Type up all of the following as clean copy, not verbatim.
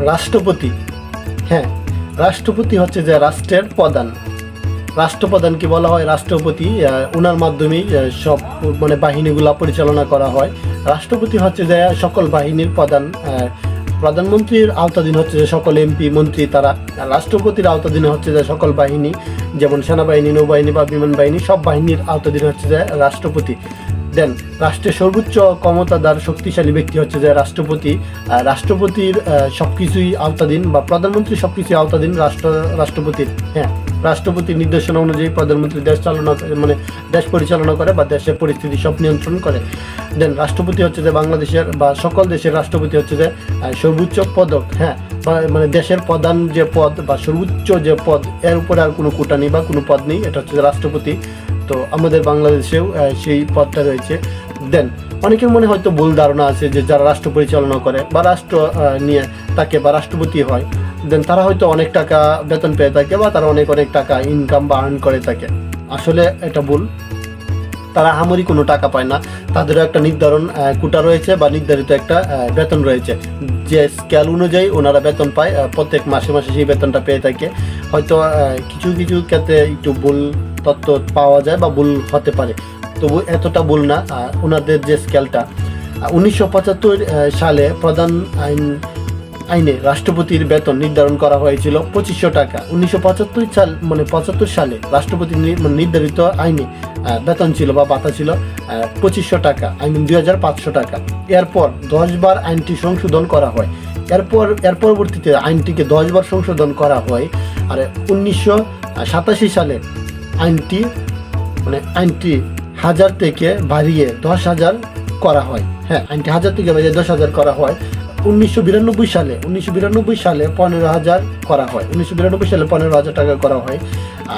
রাষ্ট্রপতি, হ্যাঁ, রাষ্ট্রপতি হচ্ছে যে রাষ্ট্রের প্রধান। রাষ্ট্রপ্রধানকে বলা হয় রাষ্ট্রপতি। ওনার মাধ্যমেই সব মানে বাহিনীগুলা পরিচালনা করা হয়। রাষ্ট্রপতি হচ্ছে যে সকল বাহিনীর প্রধান। প্রধানমন্ত্রীর আওতাধীন হচ্ছে যে সকল এমপি মন্ত্রী তারা। রাষ্ট্রপতির আওতাধীন হচ্ছে যে সকল বাহিনী, যেমন সেনাবাহিনী, নৌবাহিনী বা বিমান বাহিনী, সব বাহিনীর আওতাধীন হচ্ছে যে রাষ্ট্রপতি। দেন রাষ্ট্রের সর্বোচ্চ ক্ষমতাদার শক্তিশালী ব্যক্তি হচ্ছে যে রাষ্ট্রপতি। রাষ্ট্রপতির সবকিছুই আওতাধীন, বা প্রধানমন্ত্রীর সবকিছুই আওতাধীন রাষ্ট্রপতির। হ্যাঁ, রাষ্ট্রপতির নির্দেশনা অনুযায়ী প্রধানমন্ত্রী দেশ চালনা মানে দেশ পরিচালনা করে বা দেশের পরিস্থিতি সব নিয়ন্ত্রণ করে। দেন রাষ্ট্রপতি হচ্ছে যে বাংলাদেশের বা সকল দেশের রাষ্ট্রপতি হচ্ছে যে সর্বোচ্চ পদক। হ্যাঁ, মানে দেশের প্রধান যে পদ বা সর্বোচ্চ যে পদ, এর উপরে আর কোনো কোটা নেই বা কোনো পদ নেই, এটা হচ্ছে যে রাষ্ট্রপতি। তো আমাদের বাংলাদেশেও সেই পদটা রয়েছে। দেন অনেকের মনে হয়তো ভুল ধারণা আছে যে যারা রাষ্ট্র পরিচালনা করে বা রাষ্ট্র নিয়ে তাকে বা রাষ্ট্রপতি হয়, দেন তারা হয়তো অনেক টাকা বেতন পেয়ে থাকে বা তারা অনেক টাকা ইনকাম বা আর্ন করে থাকে। আসলে এটা ভুল। তারা আহামরি কোনো টাকা পায় না। তাদেরও একটা নির্ধারণ কোটা রয়েছে বা নির্ধারিত একটা বেতন রয়েছে, যে স্কেল অনুযায়ী ওনারা বেতন পায়। প্রত্যেক মাসে মাসে সেই বেতনটা পেয়ে থাকে। হয়তো কিছু কিছু ক্ষেত্রে একটু ভুল তথ্য পাওয়া যায় বা ভুল হতে পারে, তবু এতটা ভুল না। ওনাদের যে স্কেলটা 1975 সালে প্রধান আইনে রাষ্ট্রপতির বেতন নির্ধারণ করা হয়েছিল 2500 টাকা। 1975 সালে রাষ্ট্রপতি নির্ধারিত আইনে বেতন ছিল বা ভাতা ছিল 2500 টাকা, 2500 টাকা। এরপর 10 বার আইনটি সংশোধন করা হয়। এর পরবর্তীতে আইনটিকে 10 বার সংশোধন করা হয়। আর 1987 সালে আইনটি 1000 থেকে বাড়িয়ে 10,000 করা হয়। হ্যাঁ, আইনটি 1000 থেকে বাড়িয়ে 10,000 করা হয়। 1992 সালে 15,000 করা হয়। 1992 সালে 15,000 টাকা করা হয়।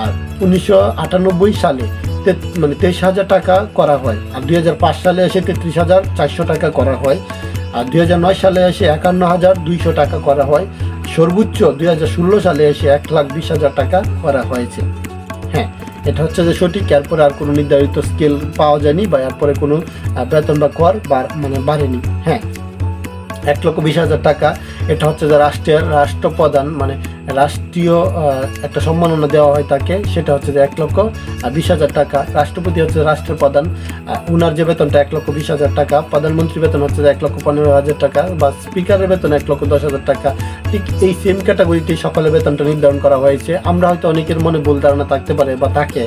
আর 1998 সালে 23,000 টাকা করা হয়। আর 2005 সালে এসে 33,400 টাকা করা হয়। আর 2009 সালে এসে 51,200 টাকা করা হয়। সর্বোচ্চ 2016 সালে এসে 1,20,000 টাকা করা হয়েছে। হ্যাঁ, এটা হচ্ছে যে সঠিক। এরপরে আর কোনো নির্ধারিত স্কেল পাওয়া যায়নি বা এরপরে কোনো বেতন বা কর বাড়েনি। হ্যাঁ, 1,20,000 টাকা, এটা হচ্ছে যে রাষ্ট্রপ্রধান রাষ্ট্রীয় একটা সম্মাননা দেওয়া হয় তাকে, সেটা হচ্ছে যে 1,20,000 টাকা। রাষ্ট্রপতি হচ্ছে রাষ্ট্রের প্রধান, ওনার যে বেতনটা 1,20,000 টাকা। প্রধানমন্ত্রীর বেতন হচ্ছে যে 1,15,000 টাকা, বা স্পিকারের বেতন 1,10,000 টাকা। ঠিক এই সেম ক্যাটাগরিতে সকলের বেতনটা নির্ধারণ করা হয়েছে। আমরা হয়তো অনেকের মনে ভুল ধারণা থাকতে পারে বা থাকে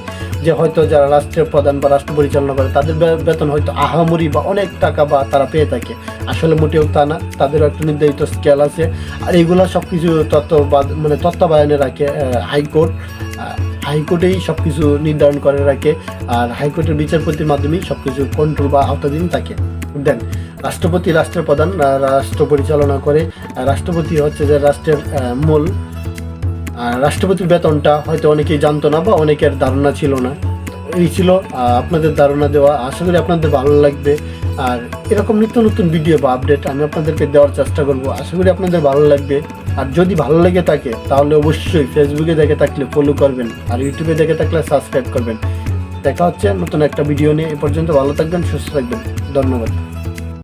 যে হয়তো যারা রাষ্ট্রের প্রধান বা রাষ্ট্র পরিচালনা করে তাদের বেতন হয়তো আহামরি বা অনেক টাকা বা তারা পেয়ে থাকে। আসলে মোটেও তা না, তাদেরও একটা নির্ধারিত স্কেল আছে। আর এইগুলো সব কিছু তত্ত্বাবধানে রাখে হাইকোর্টেই সব কিছু নির্ধারণ করে রাখে। আর হাইকোর্টের বিচারপতির মাধ্যমেই সব কিছু কন্ট্রোল বা আওতাধীন থাকে। দেন রাষ্ট্রপতি রাষ্ট্রের প্রধান, রাষ্ট্র পরিচালনা করে। রাষ্ট্রপতি হচ্ছে যে রাষ্ট্রের মূল। রাষ্ট্রপতির বেতনটা হয়তো অনেকেই জানতো না বা অনেকের ধারণা ছিল না। এই ছিল আপনাদের ধারণা দেওয়া। আশা করি আপনাদের ভালো লাগবে। আর এরকম নিত্য নতুন ভিডিও বা আপডেট আমি আপনাদেরকে দেওয়ার চেষ্টা করব। আশা করি আপনাদের ভালো লাগবে। আর যদি ভালো লেগে থাকে তাহলে অবশ্যই ফেসবুকে দেখে থাকলে ফলো করবেন, আর ইউটিউবে দেখে থাকলে সাবস্ক্রাইব করবেন। দেখা হচ্ছে নতুন একটা ভিডিও নিয়ে। এ পর্যন্ত ভালো থাকবেন, সুস্থ থাকবেন। ধন্যবাদ।